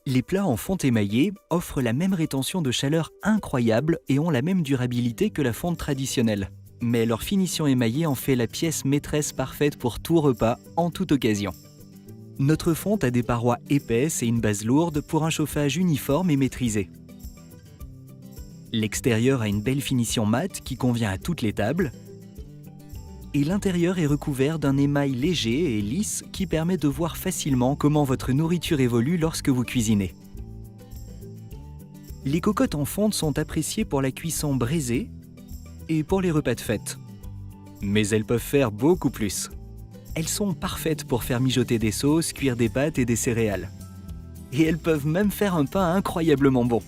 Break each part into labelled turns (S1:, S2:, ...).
S1: Les plats en fonte émaillée offrent la même rétention de chaleur incroyable et ont la même durabilité que la fonte traditionnelle. Mais leur finition émaillée en fait la pièce maîtresse parfaite pour tout repas, en toute occasion. Notre fonte a des parois épaisses et une base lourde pour un chauffage uniforme et maîtrisé. L'extérieur a une belle finition mate qui convient à toutes les tables. Et l'intérieur est recouvert d'un émail léger et lisse qui permet de voir facilement comment votre nourriture évolue lorsque vous cuisinez. Les cocottes en fonte sont appréciées pour la cuisson braisée et pour les repas de fête. Mais elles peuvent faire beaucoup plus. Elles sont parfaites pour faire mijoter des sauces, cuire des pâtes et des céréales. Et elles peuvent même faire un pain incroyablement bon.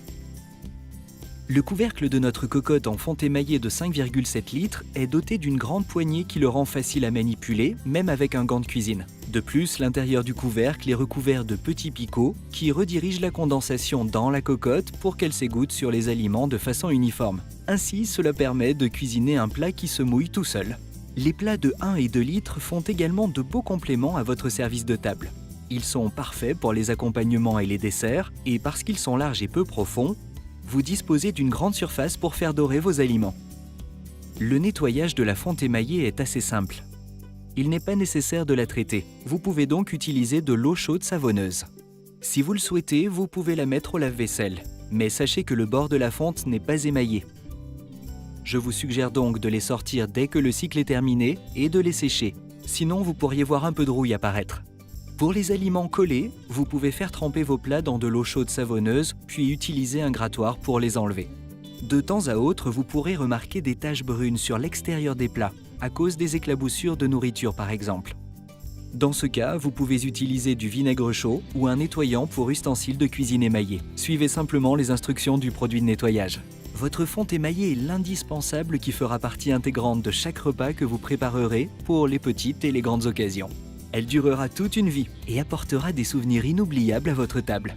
S1: Le couvercle de notre cocotte en fonte émaillée de 5,7 litres est doté d'une grande poignée qui le rend facile à manipuler, même avec un gant de cuisine. De plus, l'intérieur du couvercle est recouvert de petits picots qui redirigent la condensation dans la cocotte pour qu'elle s'égoutte sur les aliments de façon uniforme. Ainsi, cela permet de cuisiner un plat qui se mouille tout seul. Les plats de 1 et 2 litres font également de beaux compléments à votre service de table. Ils sont parfaits pour les accompagnements et les desserts, et parce qu'ils sont larges et peu profonds, vous disposez d'une grande surface pour faire dorer vos aliments. Le nettoyage de la fonte émaillée est assez simple. Il n'est pas nécessaire de la traiter. Vous pouvez donc utiliser de l'eau chaude savonneuse. Si vous le souhaitez, vous pouvez la mettre au lave-vaisselle. Mais sachez que le bord de la fonte n'est pas émaillé. Je vous suggère donc de les sortir dès que le cycle est terminé et de les sécher. Sinon, vous pourriez voir un peu de rouille apparaître. Pour les aliments collés, vous pouvez faire tremper vos plats dans de l'eau chaude savonneuse, puis utiliser un grattoir pour les enlever. De temps à autre, vous pourrez remarquer des taches brunes sur l'extérieur des plats, à cause des éclaboussures de nourriture par exemple. Dans ce cas, vous pouvez utiliser du vinaigre chaud ou un nettoyant pour ustensiles de cuisine émaillés. Suivez simplement les instructions du produit de nettoyage. Votre fonte émaillée est l'indispensable qui fera partie intégrante de chaque repas que vous préparerez pour les petites et les grandes occasions. Elle durera toute une vie et apportera des souvenirs inoubliables à votre table.